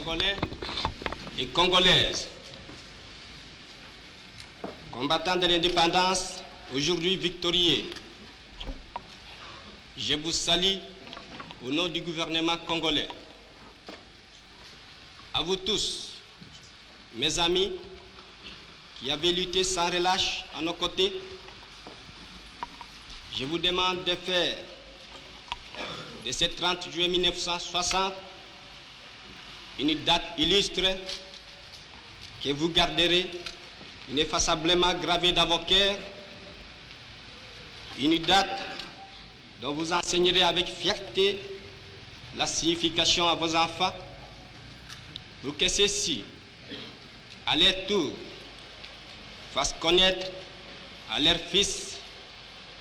Congolais et Congolaises, combattants de l'indépendance, aujourd'hui victorieux, je vous salue au nom du gouvernement congolais. À vous tous, mes amis, qui avez lutté sans relâche à nos côtés, je vous demande de faire de ce 30 juillet 1960 une date illustre que vous garderez ineffaçablement gravée dans vos cœurs, une date dont vous enseignerez avec fierté la signification à vos enfants, pour que ceux-ci, à leur tour, fassent connaître à leurs fils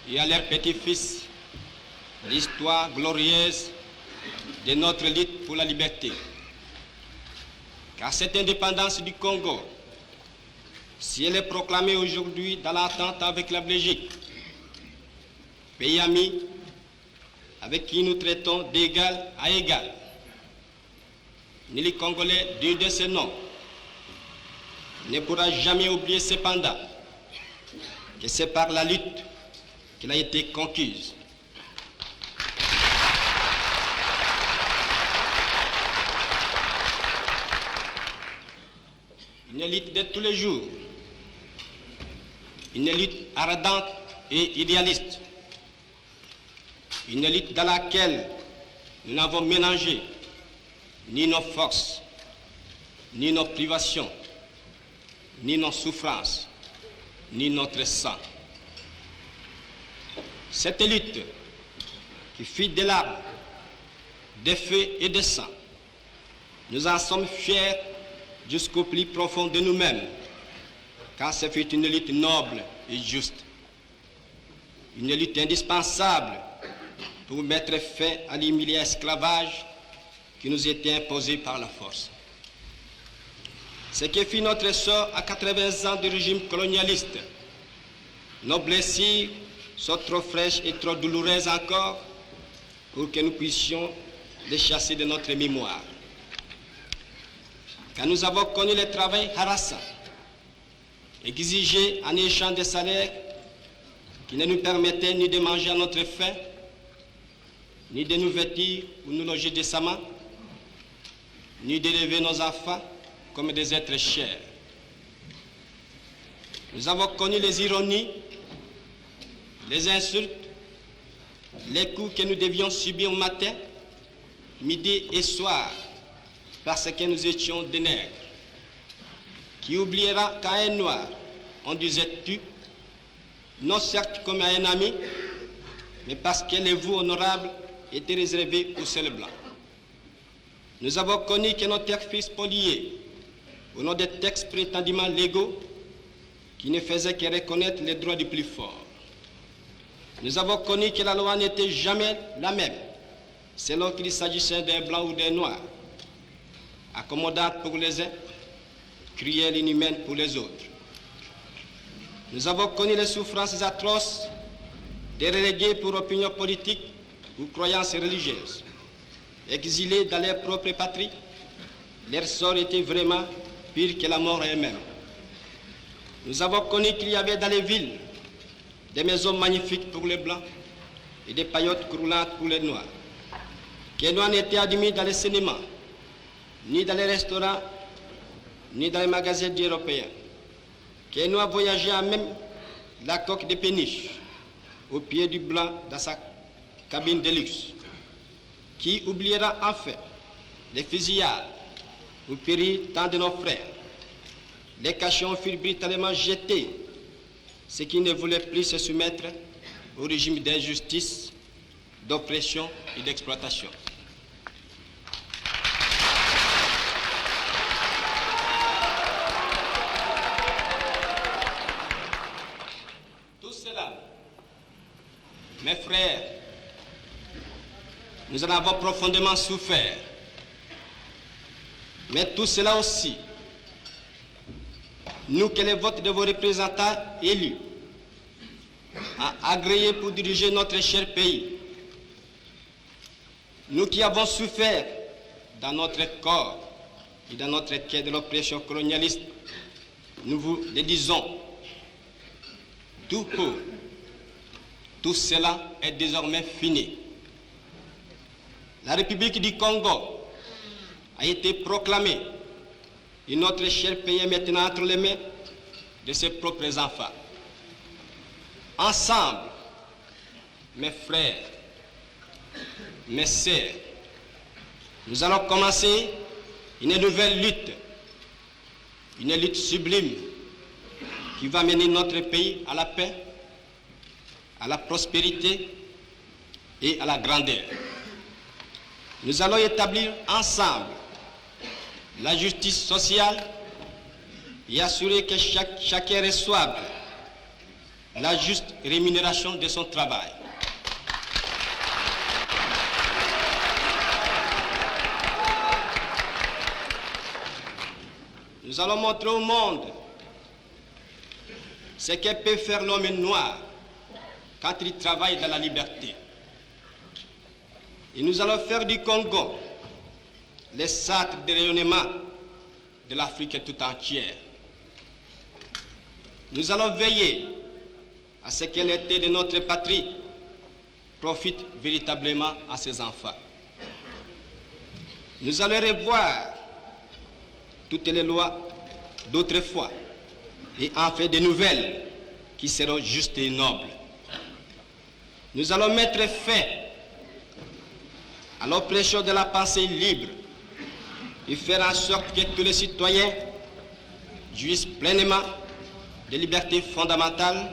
et à leurs petits-fils l'histoire glorieuse de notre lutte pour la liberté. Car cette indépendance du Congo, si elle est proclamée aujourd'hui dans l'entente avec la Belgique, pays ami avec qui nous traitons d'égal à égal, ni les Congolais digne de ce nom ne pourra jamais oublier cependant que c'est par la lutte qu'elle a été conquise. Une lutte de tous les jours, une lutte ardente et idéaliste, une lutte dans laquelle nous n'avons mélangé ni nos forces, ni nos privations, ni nos souffrances, ni notre sang. Cette lutte qui fit de larmes, de feu et de sang, nous en sommes fiers jusqu'au plus profond de nous-mêmes, car ce fut une lutte noble et juste, une lutte indispensable pour mettre fin à l'humiliant esclavage qui nous était imposé par la force. Ce qui fit notre sort à 80 ans du régime colonialiste, nos blessures sont trop fraîches et trop douloureuses encore pour que nous puissions les chasser de notre mémoire. Quand nous avons connu le travail harassant, exigé en échange de salaires qui ne nous permettaient ni de manger à notre faim, ni de nous vêtir ou nous loger décemment, ni d'élever nos enfants comme des êtres chers. Nous avons connu les ironies, les insultes, les coups que nous devions subir au matin, midi et soir, parce que nous étions des nègres. Qui oubliera qu'à un noir, on disait tu, non certes comme à un ami, mais parce que les voix honorables étaient réservées aux seuls blancs. Nous avons connu que nos terres furent spoliées au nom des textes prétendument légaux qui ne faisaient que reconnaître les droits du plus fort. Nous avons connu que la loi n'était jamais la même, selon qu'il s'agissait d'un blanc ou d'un noir, accommodante pour les uns, cruelle et inhumaine pour les autres. Nous avons connu les souffrances atroces des relégués pour opinion politique ou croyances religieuses. Exilés dans leur propre patrie, leur sort était vraiment pire que la mort elle-même. Nous avons connu qu'il y avait dans les villes des maisons magnifiques pour les blancs et des paillotes croulantes pour les noirs. Que les noirs n'étaient admis dans les cinémas, ni dans les restaurants, ni dans les magasins européens. Que les noirs voyageaient à même la coque de péniche, au pied du blanc dans sa cabine de luxe. Qui oubliera enfin les fusillades où périrent tant de nos frères. Les cachons furent brutalement jetés, ceux qui ne voulaient plus se soumettre au régime d'injustice, d'oppression et d'exploitation. Tout cela, mes frères, nous en avons profondément souffert. Mais tout cela aussi, nous que les votes de vos représentants élus a agréé pour diriger notre cher pays, nous qui avons souffert dans notre corps, et dans notre quai de l'oppression colonialiste, nous vous le disons, tout cela est désormais fini. La République du Congo a été proclamée et notre cher pays est maintenant entre les mains de ses propres enfants. Ensemble, mes frères, mes sœurs, nous allons commencer une nouvelle lutte sublime qui va mener notre pays à la paix, à la prospérité et à la grandeur. Nous allons établir ensemble la justice sociale et assurer que chacun reçoive la juste rémunération de son travail. Nous allons montrer au monde ce que peut faire l'homme noir quand il travaille dans la liberté. Et nous allons faire du Congo le centre de rayonnement de l'Afrique tout entière. Nous allons veiller à ce que l'été de notre patrie profite véritablement à ses enfants. Nous allons revoir toutes les lois d'autrefois et en faire de nouvelles qui seront justes et nobles. Nous allons mettre fin à l'oppression de la pensée libre et faire en sorte que tous les citoyens jouissent pleinement des libertés fondamentales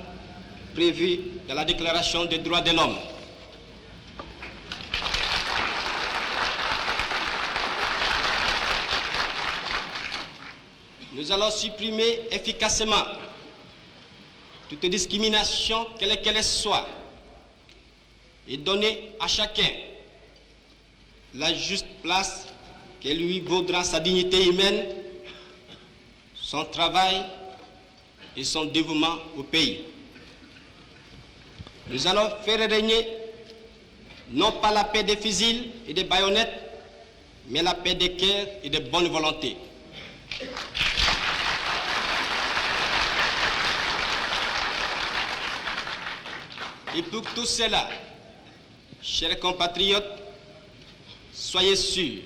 prévues dans la Déclaration des droits de l'homme. Nous allons supprimer efficacement toute discrimination, quelle qu'elle soit, et donner à chacun la juste place que lui vaudra sa dignité humaine, son travail et son dévouement au pays. Nous allons faire régner non pas la paix des fusils et des baïonnettes, mais la paix des cœurs et de bonne volonté. Et pour tout cela, chers compatriotes, soyez sûrs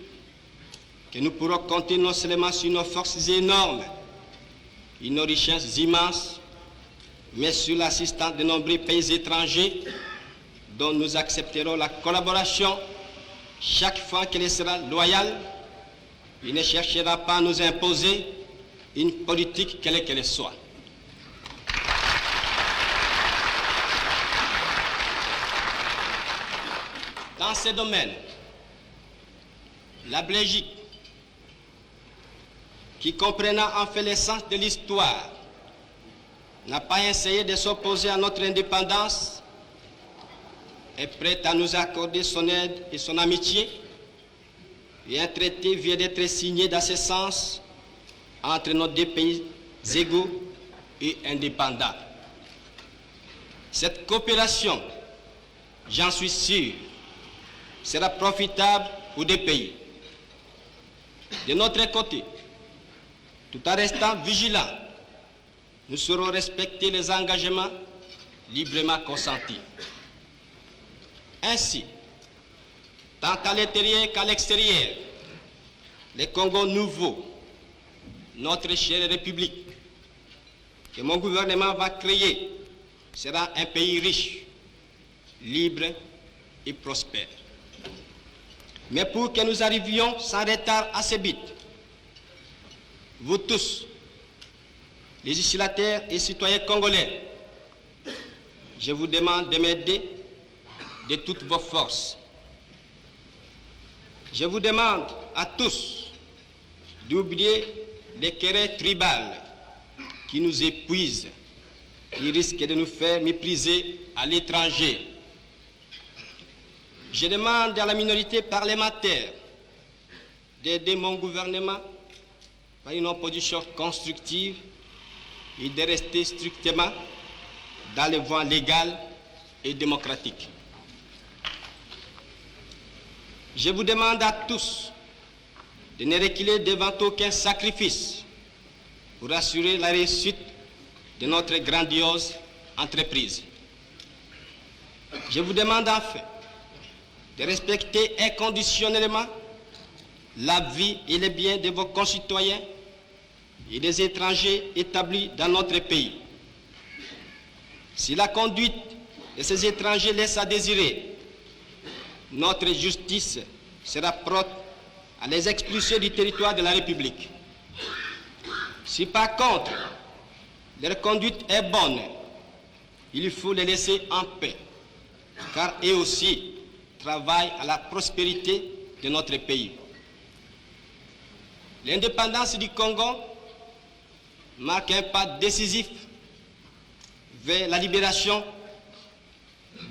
que nous pourrons compter non seulement sur nos forces énormes et nos richesses immenses, mais sur l'assistance de nombreux pays étrangers dont nous accepterons la collaboration chaque fois qu'elle sera loyale et ne cherchera pas à nous imposer une politique quelle qu'elle soit. Dans ces domaines, la Belgique, qui comprenant en fait l'essence de l'histoire, n'a pas essayé de s'opposer à notre indépendance, est prête à nous accorder son aide et son amitié, et un traité vient d'être signé dans ce sens entre nos deux pays égaux et indépendants. Cette coopération, j'en suis sûr, sera profitable aux deux pays. De notre côté, tout en restant vigilants, nous saurons respecter les engagements librement consentis. Ainsi, tant à l'intérieur qu'à l'extérieur, le Congo nouveau, notre chère République, que mon gouvernement va créer, sera un pays riche, libre et prospère. Mais pour que nous arrivions sans retard à ce but, vous tous, législateurs et citoyens congolais, je vous demande de m'aider de toutes vos forces. Je vous demande à tous d'oublier les querelles tribales qui nous épuisent, qui risquent de nous faire mépriser à l'étranger. Je demande à la minorité parlementaire d'aider mon gouvernement par une opposition constructive et de rester strictement dans les voies légales et démocratiques. Je vous demande à tous de ne reculer devant aucun sacrifice pour assurer la réussite de notre grandiose entreprise. Je vous demande enfin de respecter inconditionnellement la vie et les biens de vos concitoyens et des étrangers établis dans notre pays. Si la conduite de ces étrangers laisse à désirer, notre justice sera prompte à les expulser du territoire de la République. Si par contre leur conduite est bonne, il faut les laisser en paix, car eux aussi travaillent à la prospérité de notre pays. L'indépendance du Congo marque un pas décisif vers la libération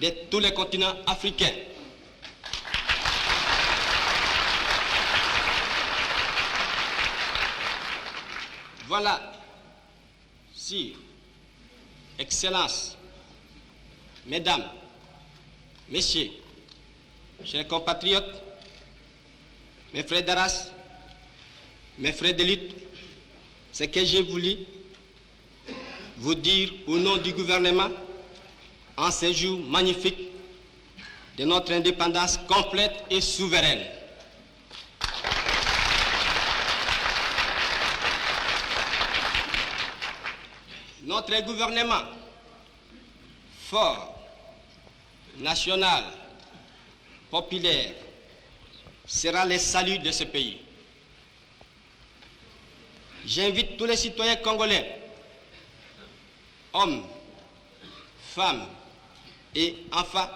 de tous les continents africains. Voilà, si, Excellences, Mesdames, Messieurs, chers compatriotes, mes frères d'Arras, mes frères de lutte, ce que j'ai voulu vous dire au nom du gouvernement en ce jour magnifique de notre indépendance complète et souveraine. Notre gouvernement fort, national, populaire, sera le salut de ce pays. J'invite tous les citoyens congolais, hommes, femmes et enfants,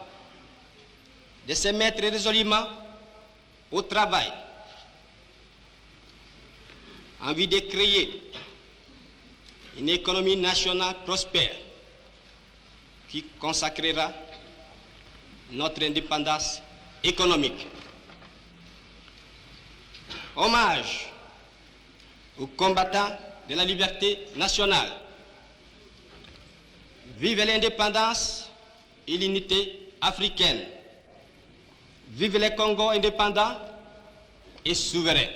de se mettre résolument au travail en vue de créer une économie nationale prospère qui consacrera notre indépendance économique. Hommage aux combattants de la liberté nationale. Vive l'indépendance et l'unité africaine. Vive le Congo indépendant et souverain.